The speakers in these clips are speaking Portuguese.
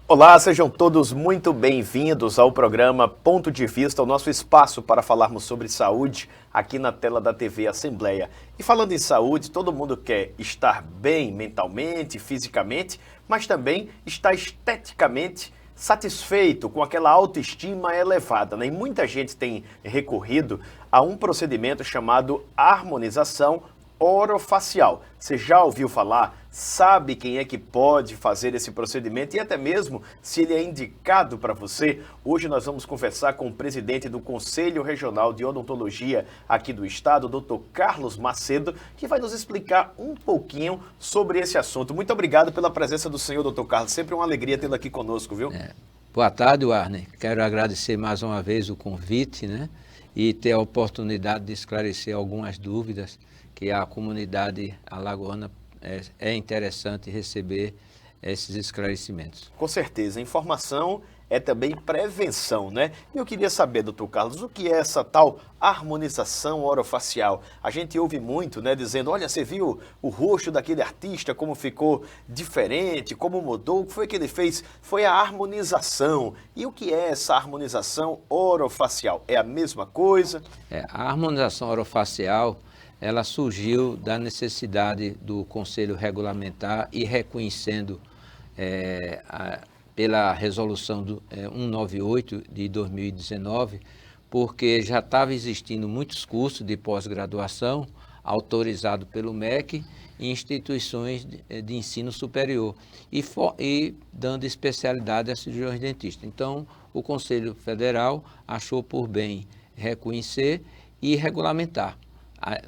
Olá, sejam todos muito bem-vindos ao programa Ponto de Vista, o nosso espaço para falarmos sobre saúde aqui na tela da TV Assembleia. E falando em saúde, todo mundo quer estar bem mentalmente, fisicamente, mas também estar esteticamente satisfeito, com aquela autoestima elevada, né? E muita gente tem recorrido a um procedimento chamado harmonização orofacial. Você já ouviu falar? Sabe quem é que pode fazer esse procedimento e até mesmo se ele é indicado para você? Hoje nós vamos conversar com o presidente do Conselho Regional de Odontologia aqui do estado, o Dr. Carlos Macedo, que vai nos explicar um pouquinho sobre esse assunto. Muito obrigado pela presença do senhor, Dr. Carlos. Sempre uma alegria tê-lo aqui conosco, viu? Boa tarde, Warner. Quero agradecer mais uma vez o convite, né? E ter a oportunidade de esclarecer algumas dúvidas que a comunidade alagoana é interessante receber esses esclarecimentos. Com certeza, informação é também prevenção, né? E eu queria saber, doutor Carlos, o que é essa tal harmonização orofacial? A gente ouve muito, né, dizendo, olha, você viu o rosto daquele artista, como ficou diferente, como mudou, o que foi que ele fez? Foi a harmonização. E o que é essa harmonização orofacial? É a mesma coisa? A harmonização orofacial, ela surgiu da necessidade do Conselho Regulamentar e reconhecendo pela resolução 198 de 2019, porque já estava existindo muitos cursos de pós-graduação autorizados pelo MEC em instituições de ensino superior e dando especialidade a cirurgiões dentistas. Então, o Conselho Federal achou por bem reconhecer e regulamentar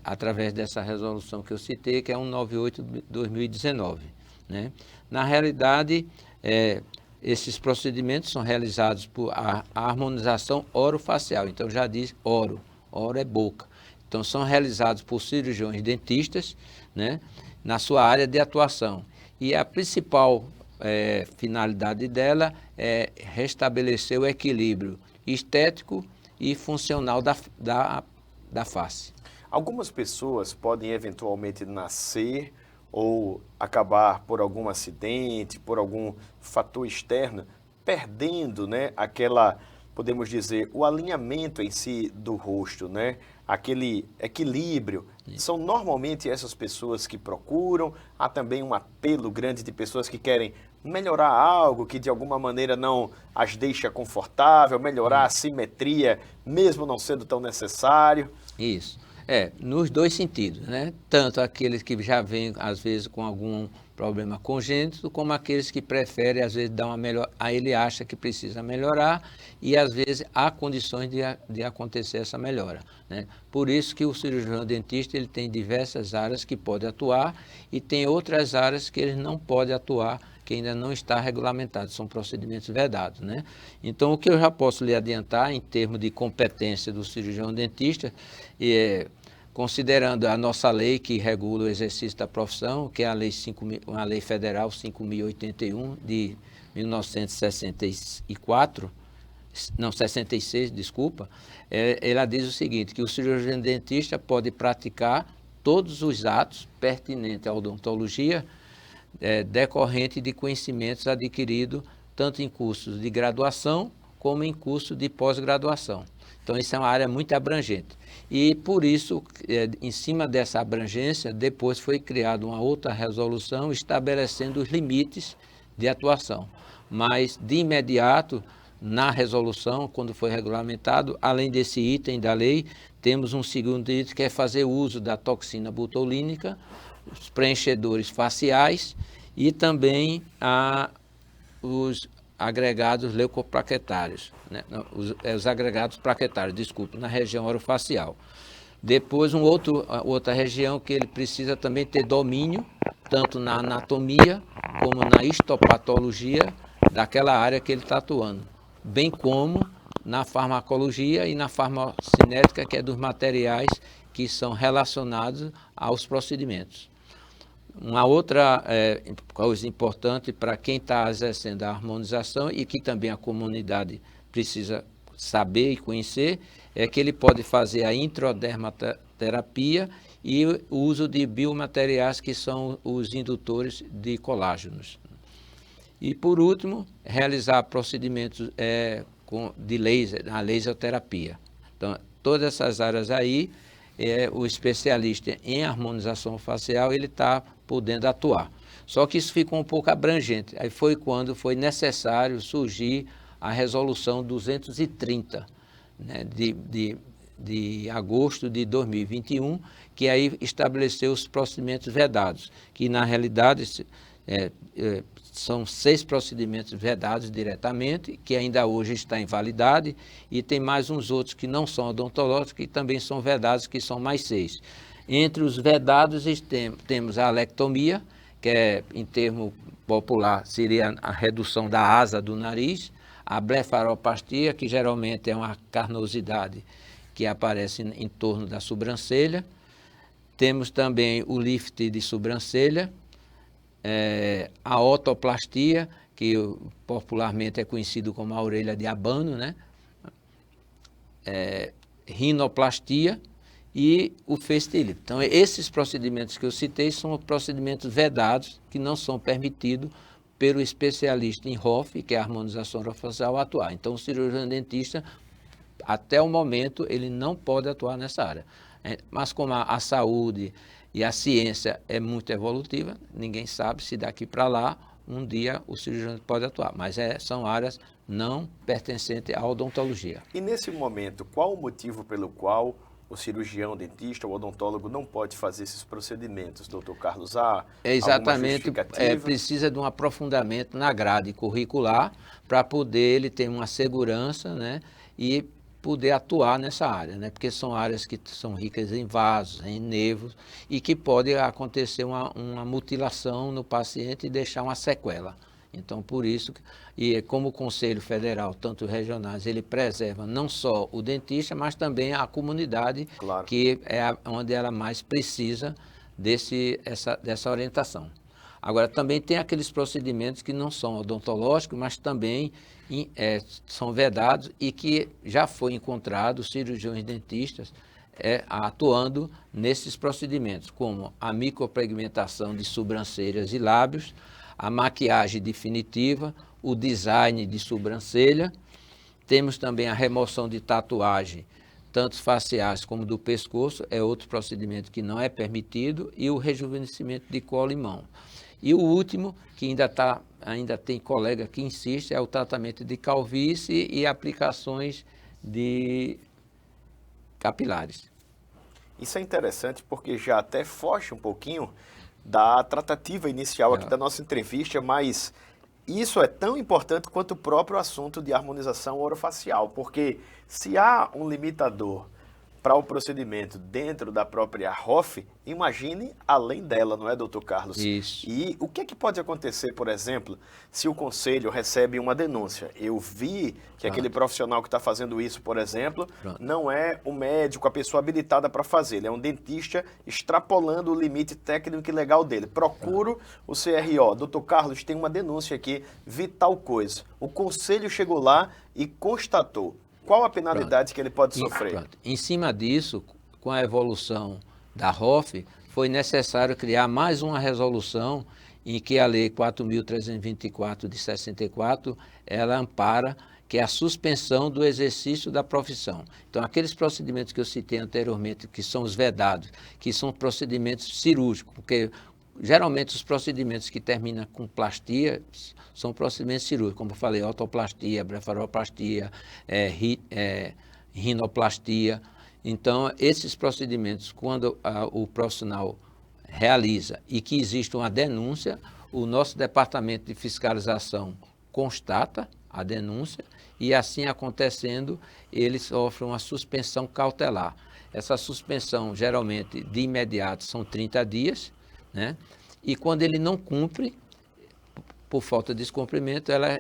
através dessa resolução que eu citei, que é 198 de 2019. Né? Na realidade, esses procedimentos são realizados por a harmonização orofacial. Então, já diz oro é boca. Então, são realizados por cirurgiões dentistas, né, na sua área de atuação. E a principal finalidade dela é restabelecer o equilíbrio estético e funcional da face. Algumas pessoas podem eventualmente nascer ou acabar por algum acidente, por algum fator externo, perdendo, né, aquela, podemos dizer, o alinhamento em si do rosto, né? Aquele equilíbrio. São normalmente essas pessoas que procuram, há também um apelo grande de pessoas que querem melhorar algo que de alguma maneira não as deixa confortável, melhorar a simetria, mesmo não sendo tão necessário. Isso. Nos dois sentidos, né? Tanto aqueles que já vêm, às vezes, com algum problema congênito, como aqueles que preferem, às vezes, dar uma melhor. Aí ele acha que precisa melhorar e, às vezes, há condições de acontecer essa melhora, né? Por isso que o cirurgião dentista ele tem diversas áreas que pode atuar e tem outras áreas que ele não pode atuar, que ainda não está regulamentado, são procedimentos vedados, né? Então, o que eu já posso lhe adiantar em termos de competência do cirurgião dentista, considerando a nossa lei que regula o exercício da profissão, que é a lei federal 5.081 de 1964, não, 66, desculpa, ela diz o seguinte, que o cirurgião dentista pode praticar todos os atos pertinentes à odontologia, decorrente de conhecimentos adquiridos tanto em cursos de graduação como em cursos de pós-graduação. Então, isso é uma área muito abrangente. E, por isso, em cima dessa abrangência, depois foi criada uma outra resolução estabelecendo os limites de atuação. Mas, de imediato, na resolução, quando foi regulamentado, além desse item da lei, temos um segundo item que é fazer uso da toxina botulínica, os preenchedores faciais e também os agregados leucoplaquetários, né? Os agregados plaquetários, desculpe, na região orofacial. Depois, outra região que ele precisa também ter domínio, tanto na anatomia como na histopatologia daquela área que ele está atuando, bem como na farmacologia e na farmacocinética, que é dos materiais que são relacionados aos procedimentos. Uma outra coisa importante para quem está exercendo a harmonização e que também a comunidade precisa saber e conhecer, é que ele pode fazer a introdermaterapia e o uso de biomateriais que são os indutores de colágenos. E, por último, realizar procedimentos de laser, a laserterapia. Então, todas essas áreas aí, o especialista em harmonização facial, ele está podendo atuar. Só que isso ficou um pouco abrangente. Aí foi quando foi necessário surgir a resolução 230, né, de agosto de 2021, que aí estabeleceu os procedimentos vedados, que na realidade são 6 procedimentos vedados diretamente, que ainda hoje está em validade, e tem mais uns outros que não são odontológicos, que também são vedados, que são mais 6. Entre os vedados temos a alectomia, que em termo popular seria a redução da asa do nariz, a blefaroplastia, que geralmente é uma carnosidade que aparece em torno da sobrancelha. Temos também o lift de sobrancelha, a otoplastia, que popularmente é conhecido como a orelha de abano, né? Rinoplastia e o facelift. Então, esses procedimentos que eu citei são procedimentos vedados, que não são permitidos pelo especialista em HOF, que é a harmonização orofacial, atuar. Então, o cirurgião dentista, até o momento, ele não pode atuar nessa área. Mas como a saúde e a ciência é muito evolutiva, ninguém sabe se daqui para lá, um dia o cirurgião pode atuar. Mas são áreas não pertencentes à odontologia. E nesse momento, qual o motivo pelo qual o cirurgião dentista, o odontólogo, não pode fazer esses procedimentos, doutor Carlos? Exatamente, precisa de um aprofundamento na grade curricular para poder ele ter uma segurança, né, e poder atuar nessa área, né, porque são áreas que são ricas em vasos, em nervos, e que pode acontecer uma mutilação no paciente e deixar uma sequela. Então, por isso, e como o Conselho Federal, tanto regionais, ele preserva não só o dentista, mas também a comunidade, claro, que é onde ela mais precisa dessa orientação. Agora, também tem aqueles procedimentos que não são odontológicos, mas também são vedados e que já foi encontrado cirurgiões dentistas atuando nesses procedimentos, como a micropigmentação de sobrancelhas e lábios, a maquiagem definitiva, o design de sobrancelha. Temos também a remoção de tatuagem, tanto faciais como do pescoço, é outro procedimento que não é permitido, e o rejuvenescimento de colo e mão. E o último, que ainda tem colega que insiste, é o tratamento de calvície e aplicações de capilares. Isso é interessante porque já até foge um pouquinho da tratativa inicial aqui da nossa entrevista, mas isso é tão importante quanto o próprio assunto de harmonização orofacial, porque se há um limitador para o procedimento dentro da própria HOF, imagine além dela, não é, doutor Carlos? Isso. E o que é que pode acontecer, por exemplo, se o conselho recebe uma denúncia? Eu vi que aquele profissional que está fazendo isso, por exemplo, não é um médico, a pessoa habilitada para fazer, ele é um dentista extrapolando o limite técnico e legal dele. Procuro o CRO, doutor Carlos, tem uma denúncia aqui, vi tal coisa. O conselho chegou lá e constatou. Qual a penalidade que ele pode sofrer? Em cima disso, com a evolução da HOF, foi necessário criar mais uma resolução em que a Lei 4.324 de 64, ela ampara, que é a suspensão do exercício da profissão. Então, aqueles procedimentos que eu citei anteriormente, que são os vedados, que são procedimentos cirúrgicos, porque geralmente os procedimentos que terminam com plastia são procedimentos cirúrgicos, como eu falei, otoplastia, blefaroplastia, rinoplastia. Então, esses procedimentos, quando o profissional realiza e que existe uma denúncia, o nosso departamento de fiscalização constata a denúncia e, assim acontecendo, ele sofre uma suspensão cautelar. Essa suspensão, geralmente, de imediato, são 30 dias, né? E quando ele não cumpre, por falta de descumprimento, ela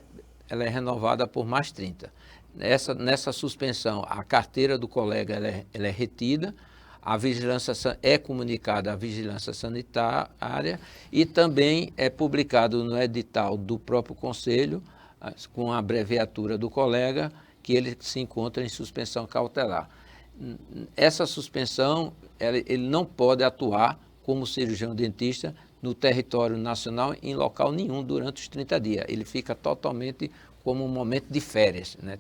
é renovada por mais 30. Nessa suspensão, a carteira do colega ela é retida, a vigilância é comunicada à vigilância sanitária e também é publicado no edital do próprio conselho, com a abreviatura do colega, que ele se encontra em suspensão cautelar. Essa suspensão, ele não pode atuar como cirurgião dentista no território nacional em local nenhum durante os 30 dias. Ele fica totalmente como um momento de férias, né?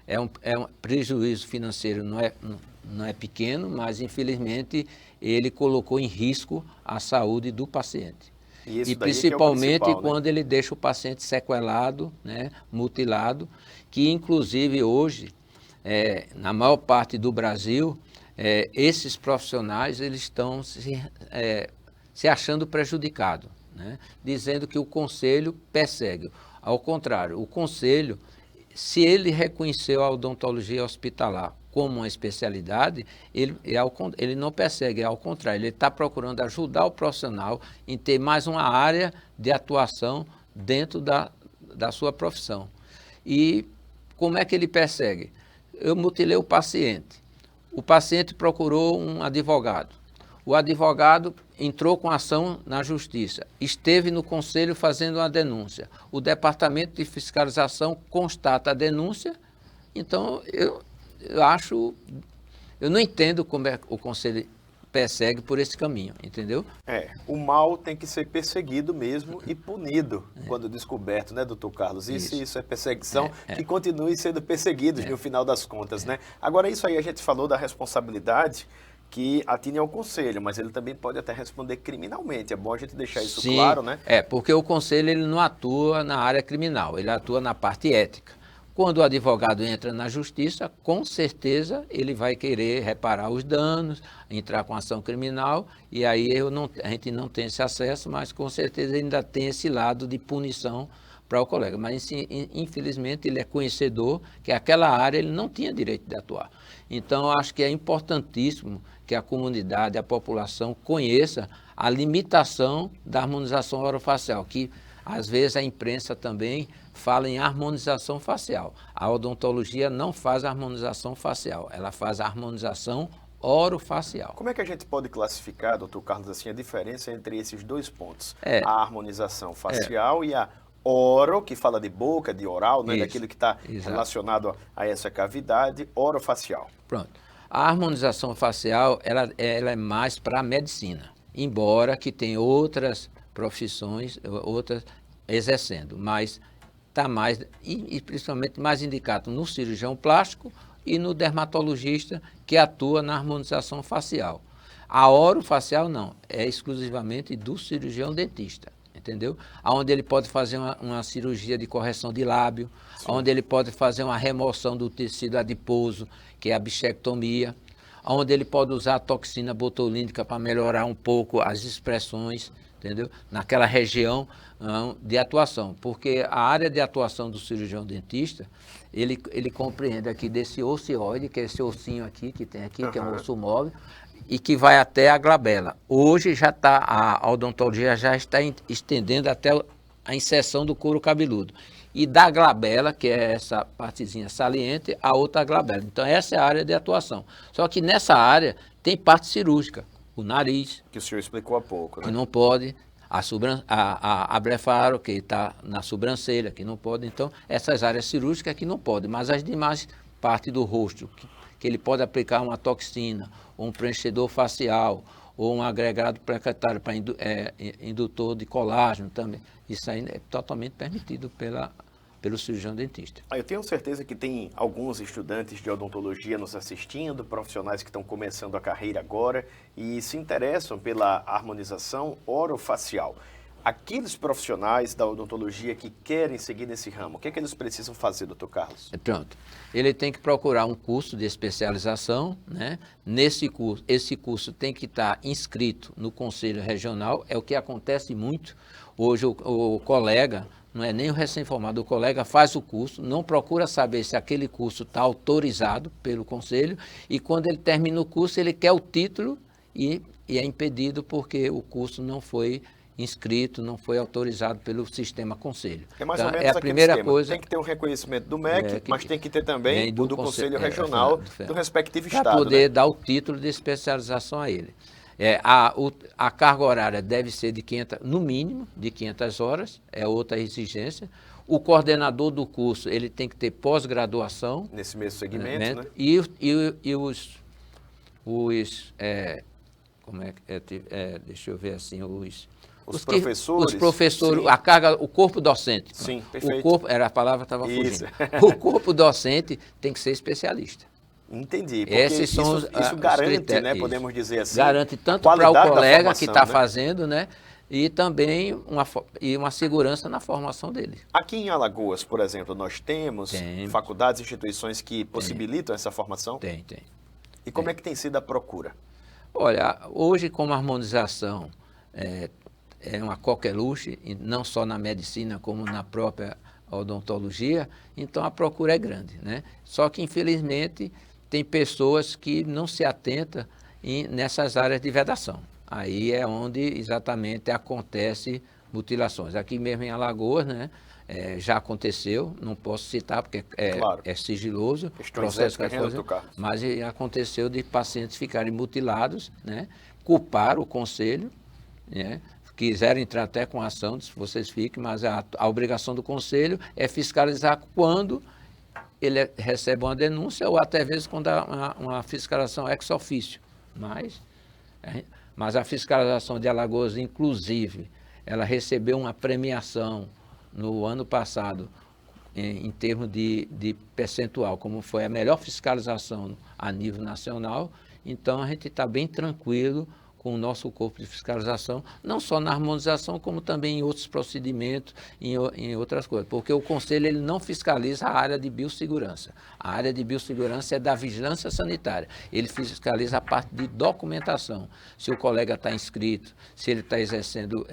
É um prejuízo financeiro, não é pequeno, mas infelizmente ele colocou em risco a saúde do paciente. E principalmente é quando ele deixa o paciente sequelado, né, mutilado, que inclusive hoje, na maior parte do Brasil, esses profissionais eles estão se achando prejudicados, né, dizendo que o conselho persegue. Ao contrário, o conselho, se ele reconheceu a odontologia hospitalar como uma especialidade, ele não persegue, ao contrário, ele está procurando ajudar o profissional em ter mais uma área de atuação dentro da sua profissão. E como é que ele persegue? Eu mutilei o paciente procurou um advogado. O advogado entrou com ação na justiça, esteve no conselho fazendo uma denúncia. O departamento de fiscalização constata a denúncia, então eu não entendo como o conselho persegue por esse caminho, entendeu? O mal tem que ser perseguido mesmo e punido quando descoberto, né, doutor Carlos? Isso é perseguição, que continue sendo perseguidos no final das contas, né? Agora, isso aí a gente falou da responsabilidade que atine ao conselho, mas ele também pode até responder criminalmente. É bom a gente deixar isso claro, né? Porque o conselho ele não atua na área criminal, ele atua na parte ética. Quando o advogado entra na justiça, com certeza ele vai querer reparar os danos, entrar com ação criminal, e aí a gente não tem esse acesso, mas com certeza ainda tem esse lado de punição para o colega. Mas, infelizmente, ele é conhecedor que aquela área ele não tinha direito de atuar. Então, acho que é importantíssimo que a comunidade, a população conheça a limitação da harmonização orofacial, que às vezes a imprensa também fala em harmonização facial. A odontologia não faz harmonização facial, ela faz a harmonização orofacial. Como é que a gente pode classificar, doutor Carlos, assim, a diferença entre esses dois pontos? A harmonização facial e a oro, que fala de boca, de oral, né, daquilo que está relacionado a essa cavidade, orofacial. Pronto. A harmonização facial, ela é mais para a medicina, embora que tem outras profissões, outras exercendo, mas está mais, e principalmente mais indicado no cirurgião plástico e no dermatologista que atua na harmonização facial. A orofacial não, é exclusivamente do cirurgião dentista, entendeu? Onde ele pode fazer uma cirurgia de correção de lábio, onde ele pode fazer uma remoção do tecido adiposo, que é a bichectomia, onde ele pode usar a toxina botulínica para melhorar um pouco as expressões, entendeu? Naquela região de atuação, porque a área de atuação do cirurgião dentista, ele compreende aqui desse ocioide, que é esse ossinho aqui, que tem aqui, que é um osso móvel, e que vai até a glabela. Hoje já está, a odontologia já está estendendo até a inserção do couro cabeludo. E da glabela, que é essa partezinha saliente, a outra glabela. Então essa é a área de atuação. Só que nessa área tem parte cirúrgica, o nariz. Que o senhor explicou há pouco, né? Que não pode, a blefaro, que está na sobrancelha, que não pode. Então, essas áreas cirúrgicas que não podem, mas as demais partes do rosto, que ele pode aplicar uma toxina, ou um preenchedor facial, ou um agregado plaquetário para indutor de colágeno também. Isso aí é totalmente permitido pelo cirurgião dentista. Eu tenho certeza que tem alguns estudantes de odontologia nos assistindo, profissionais que estão começando a carreira agora e se interessam pela harmonização orofacial. Aqueles profissionais da odontologia que querem seguir nesse ramo, o que é que eles precisam fazer, doutor Carlos? Pronto. Ele tem que procurar um curso de especialização, né? Esse curso tem que estar inscrito no Conselho Regional, é o que acontece muito. Hoje o colega, não é nem o recém-formado, o colega faz o curso, não procura saber se aquele curso está autorizado pelo Conselho, e quando ele termina o curso, ele quer o título e é impedido porque o curso não foi inscrito, não foi autorizado pelo sistema Conselho. É mais ou menos a primeira esquema. Coisa. Tem que ter um reconhecimento do MEC, mas tem que ter também o do Conselho Regional do respectivo estado. Para poder dar o título de especialização a ele. A carga horária deve ser de 500, no mínimo, de 500 horas, é outra exigência. O coordenador do curso, ele tem que ter pós-graduação. Nesse mesmo segmento, né? E deixa eu ver assim, os professores. Os professores, sim. a carga, o corpo docente. Sim, perfeito. O corpo, era a palavra que estava fugindo. O corpo docente tem que ser especialista. Entendi, porque Esses são isso garante, critérios, né, podemos dizer assim, garante tanto para o colega que está né? fazendo, né, e também uma segurança na formação dele. Aqui em Alagoas, por exemplo, nós temos faculdades, instituições que possibilitam essa formação? Tem. E como é que tem sido a procura? Olha, hoje como a harmonização é uma coqueluche, não só na medicina como na própria odontologia, então a procura é grande, né? Só que infelizmente tem pessoas que não se atentam nessas áreas de vedação. Aí é onde exatamente acontece mutilações. Aqui mesmo em Alagoas, né, já aconteceu, não posso citar porque claro. É sigiloso, processo mas aconteceu de pacientes ficarem mutilados, né, culpar o conselho, né, quiseram entrar até com ação, se vocês fiquem, mas a obrigação do conselho é fiscalizar quando ele recebe uma denúncia ou até vezes quando há uma fiscalização ex officio. Mas a fiscalização de Alagoas, inclusive, ela recebeu uma premiação no ano passado em termos de percentual, como foi a melhor fiscalização a nível nacional. Então a gente está bem tranquilo com o nosso corpo de fiscalização, não só na harmonização, como também em outros procedimentos, em outras coisas. Porque o Conselho ele não fiscaliza a área de biossegurança. A área de biossegurança é da vigilância sanitária. Ele fiscaliza a parte de documentação. Se o colega está inscrito, se ele está exercendo,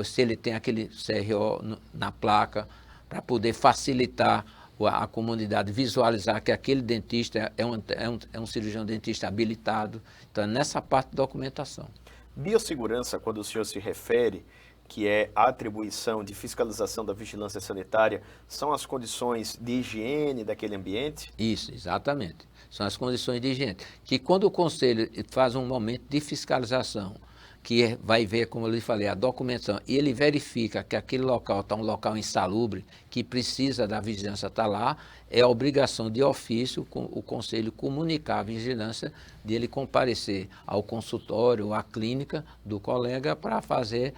se ele tem aquele CRO na placa, para poder facilitar a comunidade visualizar que aquele dentista é um cirurgião dentista habilitado. Então, nessa parte de documentação. Biossegurança, quando o senhor se refere, que é a atribuição de fiscalização da vigilância sanitária, são as condições de higiene daquele ambiente? Isso, exatamente. São as condições de higiene. Que quando o Conselho faz um momento de fiscalização, que vai ver, como eu lhe falei, a documentação, e ele verifica que aquele local está um local insalubre, que precisa da vigilância estar lá, é a obrigação de ofício o Conselho comunicar à vigilância de ele comparecer ao consultório ou à clínica do colega para fazer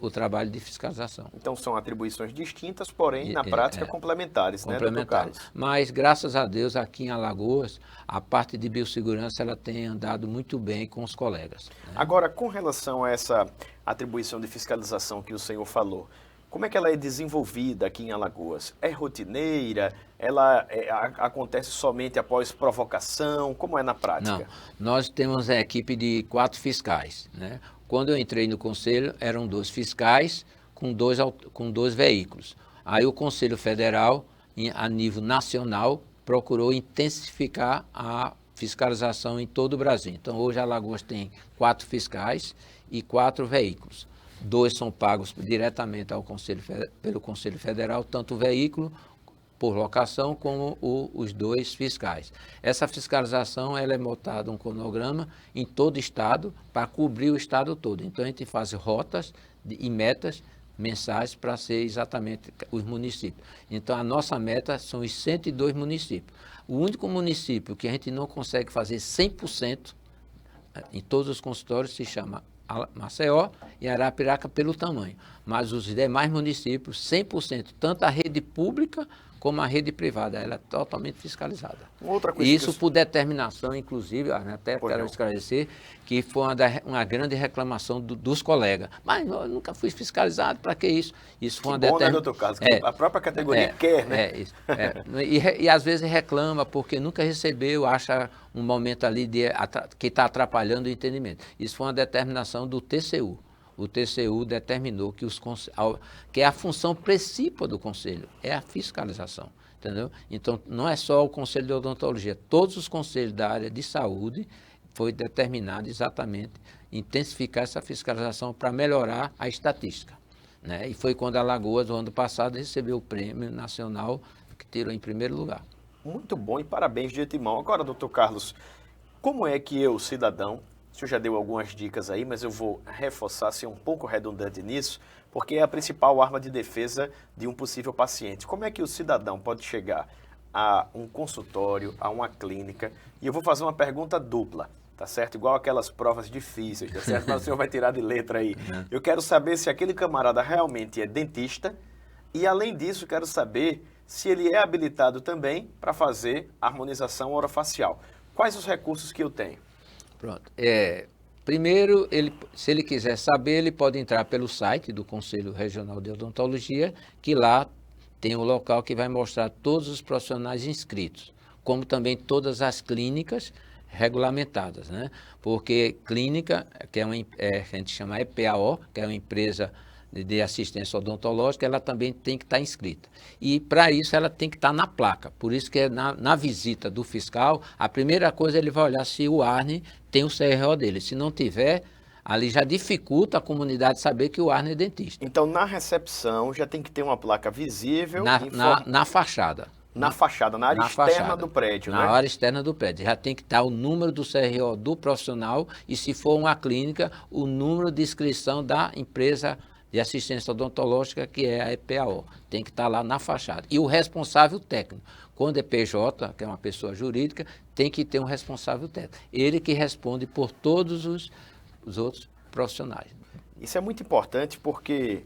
o trabalho de fiscalização. Então são atribuições distintas, porém, na prática, complementares, né, doutor Carlos? Mas, graças a Deus, aqui em Alagoas, a parte de biossegurança ela tem andado muito bem com os colegas. Né? Agora, com relação a essa atribuição de fiscalização que o senhor falou, como é que ela é desenvolvida aqui em Alagoas? É rotineira? Ela acontece somente após provocação? Como é na prática? Não, nós temos a equipe de 4 fiscais, né? Quando eu entrei no Conselho, eram 2 fiscais com dois veículos. Aí o Conselho Federal, a nível nacional, procurou intensificar a fiscalização em todo o Brasil. Então, hoje a Alagoas tem 4 fiscais e 4 veículos. 2 são pagos diretamente pelo Conselho Federal, tanto o veículo por locação como os 2 fiscais. Essa fiscalização ela é montada um cronograma em todo o estado para cobrir o estado todo. Então a gente faz rotas e metas mensais para ser exatamente os municípios. Então a nossa meta são os 102 municípios. O único município que a gente não consegue fazer 100% em todos os consultórios se chama Maceió e Arapiraca pelo tamanho. Mas os demais municípios, 100%, tanto a rede pública como a rede privada, ela é totalmente fiscalizada. Outra coisa Isso por determinação, inclusive, até quero esclarecer, que foi uma grande reclamação dos colegas. Mas eu nunca fui fiscalizado, para que isso? Isso foi uma determinação. Né, doutor Carlos? A própria categoria quer, né? E às vezes reclama porque nunca recebeu, acha um momento ali que está atrapalhando o entendimento. Isso foi uma determinação do TCU. O TCU determinou que é a função principal do Conselho, é a fiscalização, entendeu? Então, não é só o Conselho de Odontologia, todos os conselhos da área de saúde foi determinado exatamente intensificar essa fiscalização para melhorar a estatística, né? E foi quando a Alagoas, no ano passado, recebeu o prêmio nacional que tirou em primeiro lugar. Muito bom e parabéns de antemão. Agora, doutor Carlos, como é que eu, cidadão, o senhor já deu algumas dicas aí, mas eu vou reforçar, ser um pouco redundante nisso, porque é a principal arma de defesa de um possível paciente. Como é que o cidadão pode chegar a um consultório, a uma clínica? E eu vou fazer uma pergunta dupla, tá certo? Igual aquelas provas difíceis, tá certo? Mas o senhor vai tirar de letra aí. Eu quero saber se aquele camarada realmente é dentista e, além disso, quero saber se ele é habilitado também para fazer harmonização orofacial. Quais os recursos que eu tenho? Pronto. Primeiro, se ele quiser saber, ele pode entrar pelo site do Conselho Regional de Odontologia, que lá tem um local que vai mostrar todos os profissionais inscritos, como também todas as clínicas regulamentadas, né? Porque clínica, que é a gente chama EPAO, que é uma empresa de assistência odontológica, ela também tem que estar inscrita. E, para isso, ela tem que estar na placa. Por isso que na visita do fiscal, a primeira coisa ele vai olhar se o Arne tem o CRO dele. Se não tiver, ali já dificulta a comunidade saber que o Arne é dentista. Então, na recepção, já tem que ter uma placa visível. Na fachada. Na fachada, na área externa do prédio, né? Na área externa do prédio. Já tem que estar o número do CRO do profissional e, se for uma clínica, o número de inscrição da empresa de assistência odontológica, que é a EPAO. Tem que estar lá na fachada. E o responsável técnico. Quando é PJ, que é uma pessoa jurídica, tem que ter um responsável técnico. Ele que responde por todos os outros profissionais. Isso é muito importante porque,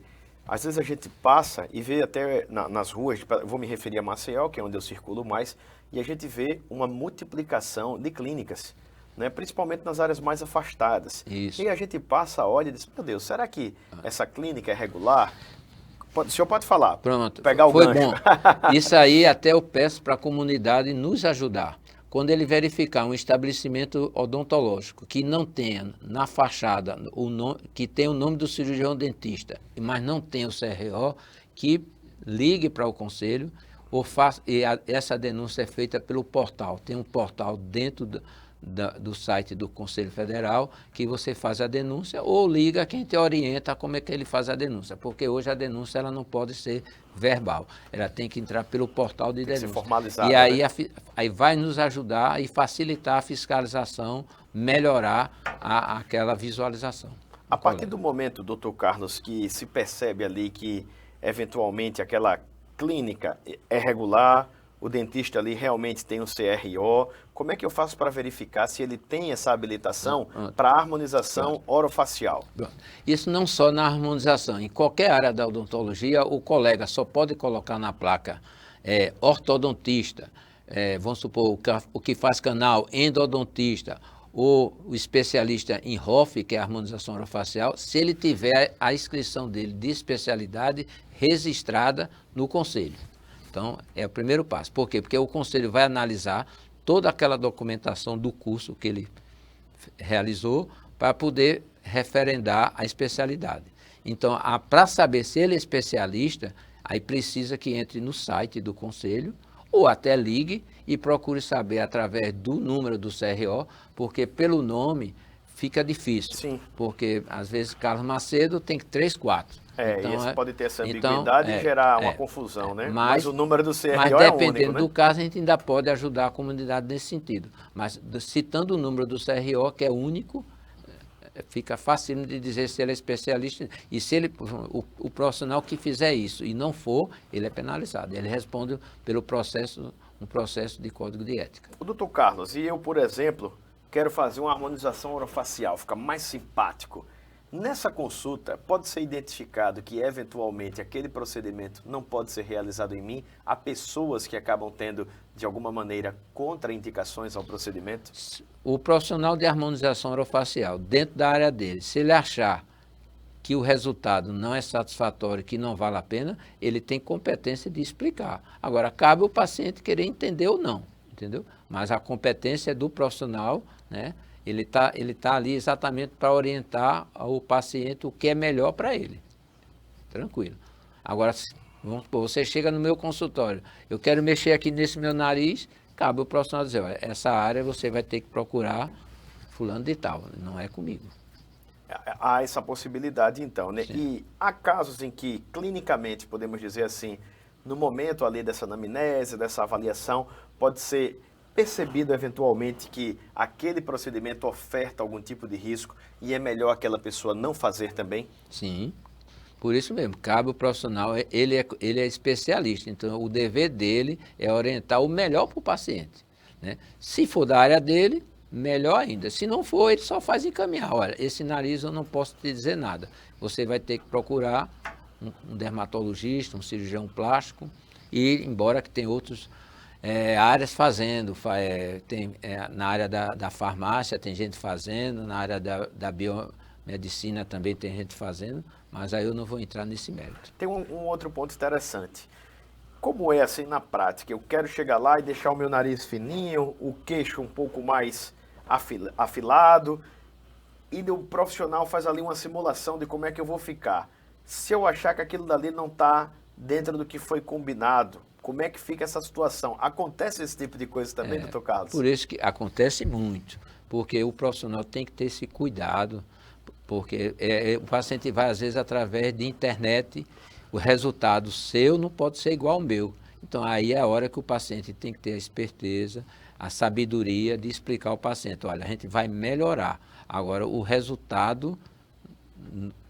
às vezes, a gente passa e vê até nas ruas, vou me referir a Maceió, que é onde eu circulo mais, e a gente vê uma multiplicação de clínicas, né, principalmente nas áreas mais afastadas. Isso. E a gente passa, olha e diz, meu Deus, será que essa clínica é regular? O senhor pode falar. Pronto, pegar o foi gancho. Bom. Isso aí até eu peço para a comunidade nos ajudar. Quando ele verificar um estabelecimento odontológico que não tenha na fachada, que tenha o nome do cirurgião dentista, mas não tenha o CRO, que ligue para o conselho, essa denúncia é feita pelo portal. Tem um portal dentro do site do Conselho Federal que você faz a denúncia ou liga quem te orienta como é que ele faz a denúncia, porque hoje a denúncia ela não pode ser verbal, ela tem que entrar pelo portal de denúncia. Tem que ser formalizada, e aí, né? aí vai nos ajudar e facilitar a fiscalização, melhorar aquela visualização. A partir do momento, doutor Carlos, que se percebe ali que eventualmente aquela clínica é regular, o dentista ali realmente tem um CRO, como é que eu faço para verificar se ele tem essa habilitação para harmonização orofacial? Isso não só na harmonização, em qualquer área da odontologia, o colega só pode colocar na placa ortodontista, vamos supor, o que faz canal endodontista, ou o especialista em ROF, que é a harmonização orofacial, se ele tiver a inscrição dele de especialidade registrada no conselho. Então, é o primeiro passo. Por quê? Porque o conselho vai analisar toda aquela documentação do curso que ele realizou para poder referendar a especialidade. Então, para saber se ele é especialista, aí precisa que entre no site do conselho ou até ligue e procure saber através do número do CRO, porque pelo nome fica difícil. Sim. Porque, às vezes, Carlos Macedo tem 3, 4. Então, e esse pode ter essa ambiguidade e gerar uma confusão, né? Mas o número do CRO mas é único, dependendo né? do caso, a gente ainda pode ajudar a comunidade nesse sentido. Mas citando o número do CRO, que é único, fica fácil de dizer se ele é especialista. E se ele, o profissional que fizer isso e não for, ele é penalizado. Ele responde pelo processo, um processo de código de ética. O doutor Carlos, e eu, por exemplo, quero fazer uma harmonização orofacial, ficar mais simpático. Nessa consulta, pode ser identificado que, eventualmente, aquele procedimento não pode ser realizado em mim? Há pessoas que acabam tendo, de alguma maneira, contraindicações ao procedimento? O profissional de harmonização orofacial, dentro da área dele, se ele achar que o resultado não é satisfatório, que não vale a pena, ele tem competência de explicar. Agora, cabe ao paciente querer entender ou não, entendeu? Mas a competência é do profissional, né? Ele tá ali exatamente para orientar o paciente o que é melhor para ele. Tranquilo. Agora, vamos supor, você chega no meu consultório, eu quero mexer aqui nesse meu nariz, cabe o profissional dizer, olha, essa área você vai ter que procurar fulano de tal, não é comigo. Há essa possibilidade, então, né? Sim. E há casos em que, clinicamente, podemos dizer assim, no momento ali dessa anamnese, dessa avaliação, pode ser percebido eventualmente que aquele procedimento oferta algum tipo de risco e é melhor aquela pessoa não fazer também? Sim, por isso mesmo, cabe o profissional, ele é especialista, então o dever dele é orientar o melhor para o paciente, né? Se for da área dele, melhor ainda. Se não for, ele só faz encaminhar. Olha, esse nariz eu não posso te dizer nada. Você vai ter que procurar um dermatologista, um cirurgião plástico, e embora que tem outros áreas fazendo, na área da farmácia tem gente fazendo, na área da biomedicina também tem gente fazendo, mas aí eu não vou entrar nesse mérito. Tem um outro ponto interessante. Como é assim na prática? Eu quero chegar lá e deixar o meu nariz fininho, o queixo um pouco mais afilado, e o profissional faz ali uma simulação de como é que eu vou ficar. Se eu achar que aquilo dali não está dentro do que foi combinado, como é que fica essa situação? Acontece esse tipo de coisa também, doutor Carlos? Por isso que acontece muito, porque o profissional tem que ter esse cuidado, porque o paciente vai, às vezes, através de internet, o resultado seu não pode ser igual ao meu. Então, aí é a hora que o paciente tem que ter a esperteza, a sabedoria de explicar ao paciente, olha, a gente vai melhorar. Agora, o resultado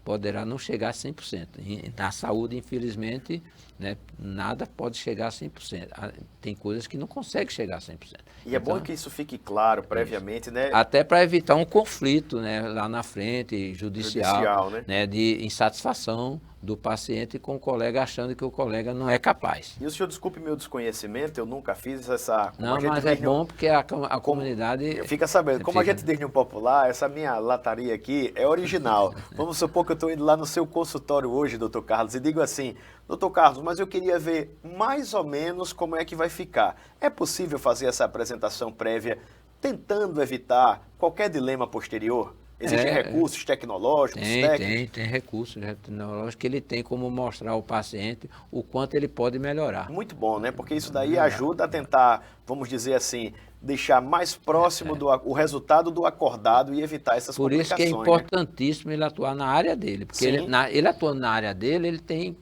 poderá não chegar a 100%. Na saúde, infelizmente, né, nada pode chegar a 100%. Tem coisas que não conseguem chegar a 100%. E é bom que isso fique claro previamente, né? Até para evitar um conflito, né, lá na frente, judicial, né, de insatisfação do paciente com o colega achando que o colega não é capaz. E o senhor desculpe meu desconhecimento, eu nunca fiz essa... Não, mas é bom porque a comunidade... Fica sabendo, como a gente diz no popular, essa minha lataria aqui é original. Vamos supor que eu estou indo lá no seu consultório hoje, doutor Carlos, e digo assim, doutor Carlos, mas eu queria ver mais ou menos como é que vai ficar. É possível fazer essa apresentação prévia tentando evitar qualquer dilema posterior? Existem recursos tecnológicos, técnicos? Tem recursos tecnológicos que ele tem como mostrar ao paciente o quanto ele pode melhorar. Muito bom, né? Porque isso daí ajuda a tentar, vamos dizer assim, deixar mais próximo o resultado do acordado e evitar essas complicações. Por isso que é importantíssimo ele atuar na área dele, porque ele atuando na área dele, ele tem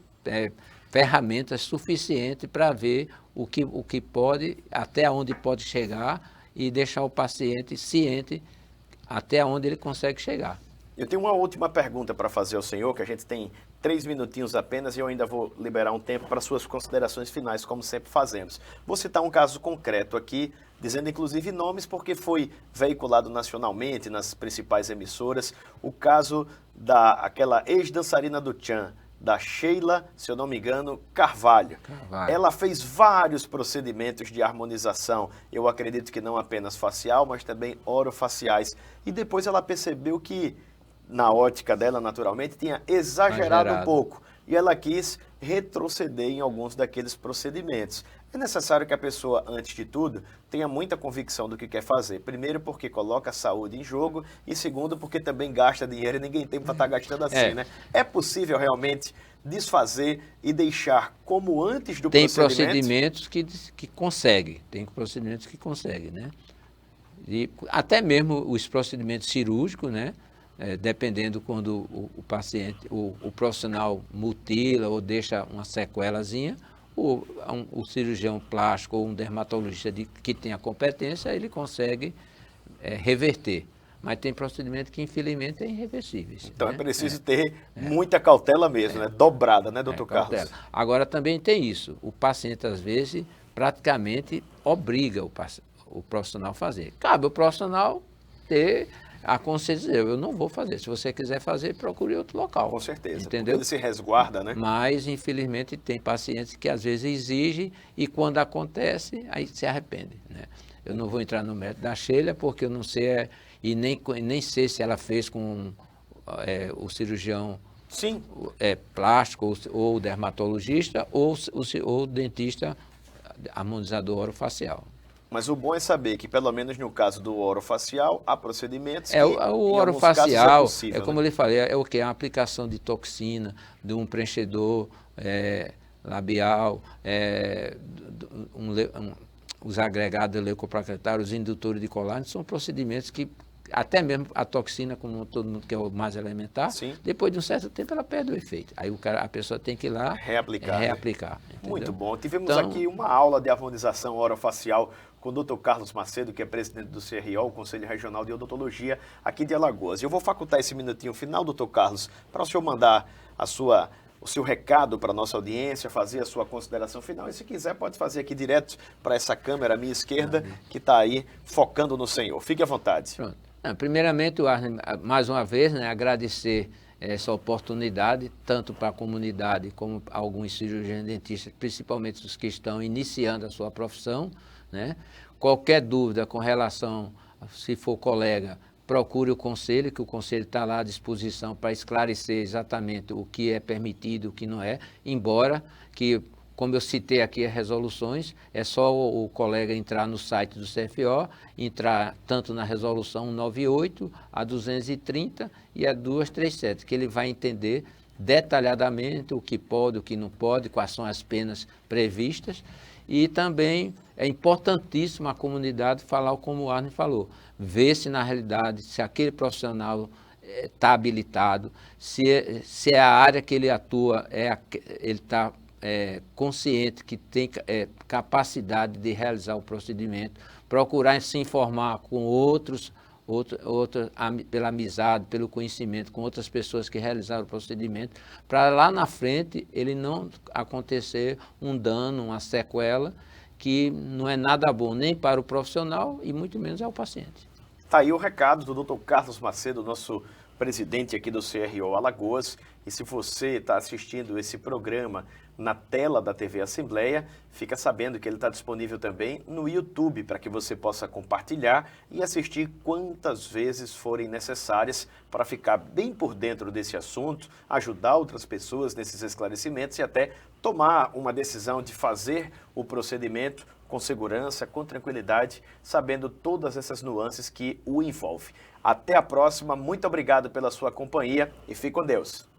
ferramentas suficientes para ver o que pode, até onde pode chegar e deixar o paciente ciente até onde ele consegue chegar. Eu tenho uma última pergunta para fazer ao senhor, que a gente tem 3 minutinhos apenas e eu ainda vou liberar um tempo para suas considerações finais, como sempre fazemos. Vou citar um caso concreto aqui, dizendo inclusive nomes, porque foi veiculado nacionalmente nas principais emissoras, o caso daquela ex-dançarina do Tchan, da Sheila, se eu não me engano, Carvalho. Ela fez vários procedimentos de harmonização, eu acredito que não apenas facial, mas também orofaciais. E depois ela percebeu que, na ótica dela, naturalmente, tinha exagerado um pouco. E ela quis retroceder em alguns daqueles procedimentos. É necessário que a pessoa, antes de tudo, tenha muita convicção do que quer fazer. Primeiro, porque coloca a saúde em jogo. E segundo, porque também gasta dinheiro e ninguém tem para estar gastando assim, né? É possível realmente desfazer e deixar como antes do procedimento? Tem procedimentos que conseguem. Tem procedimentos que conseguem, né? E até mesmo os procedimentos cirúrgicos, né? Dependendo quando o paciente, o profissional mutila ou deixa uma sequelazinha, o cirurgião plástico ou um dermatologista que tem a competência, ele consegue reverter. Mas tem procedimentos que, infelizmente, é irreversíveis. Então é preciso ter muita cautela mesmo, né? Dobrada, né, doutor Carlos? Agora também tem isso. O paciente, às vezes, praticamente obriga o profissional a fazer. Cabe ao profissional ter a consciência de eu não vou fazer. Se você quiser fazer, procure outro local. Com certeza, entendeu? Porque ele se resguarda, né? Mas, infelizmente, tem pacientes que às vezes exigem e quando acontece, aí se arrepende, né? Eu não vou entrar no mérito da Sheila, porque eu não sei, e nem sei se ela fez com o cirurgião plástico ou dermatologista ou o dentista harmonizador orofacial. Mas o bom é saber que, pelo menos no caso do orofacial, há procedimentos que, o orofacial, possível, como eu lhe falei, é o que? É a aplicação de toxina, de um preenchedor labial, os agregados leucoplaquetários, os indutores de colágeno, são procedimentos que, até mesmo a toxina, como todo mundo que é o mais elementar, depois de um certo tempo ela perde o efeito. Aí a pessoa tem que ir lá reaplicar. Muito bom. Tivemos aqui uma aula de harmonização orofacial com o Dr. Carlos Macedo, que é presidente do CRO, o Conselho Regional de Odontologia, aqui de Alagoas. Eu vou facultar esse minutinho final, Dr. Carlos, para o senhor mandar o seu recado para a nossa audiência, fazer a sua consideração final. E se quiser, pode fazer aqui direto para essa câmera à minha esquerda, que está aí focando no Senhor. Fique à vontade. Pronto. Primeiramente, mais uma vez, né, agradecer essa oportunidade, tanto para a comunidade como para alguns cirurgiões dentistas, principalmente os que estão iniciando a sua profissão, né? Qualquer dúvida com relação, se for colega, procure o conselho, que o conselho está lá à disposição para esclarecer exatamente o que é permitido e o que não é, embora que, como eu citei aqui as resoluções, é só o colega entrar no site do CFO, entrar tanto na resolução 198, a 230 e a 237, que ele vai entender detalhadamente o que pode, o que não pode, quais são as penas previstas. E também é importantíssimo a comunidade falar como o Arne falou, ver se na realidade, se aquele profissional está habilitado, se é a área que ele atua, ele está consciente que tem capacidade de realizar o procedimento, procurar se informar com outros, pela amizade, pelo conhecimento, com outras pessoas que realizaram o procedimento, para lá na frente ele não acontecer um dano, uma sequela, que não é nada bom nem para o profissional e muito menos ao paciente. Está aí o recado do Dr. Carlos Macedo, nosso presidente aqui do CRO Alagoas. E se você está assistindo esse programa na tela da TV Assembleia, fica sabendo que ele está disponível também no YouTube, para que você possa compartilhar e assistir quantas vezes forem necessárias para ficar bem por dentro desse assunto, ajudar outras pessoas nesses esclarecimentos e até tomar uma decisão de fazer o procedimento com segurança, com tranquilidade, sabendo todas essas nuances que o envolvem. Até a próxima, muito obrigado pela sua companhia e fique com Deus.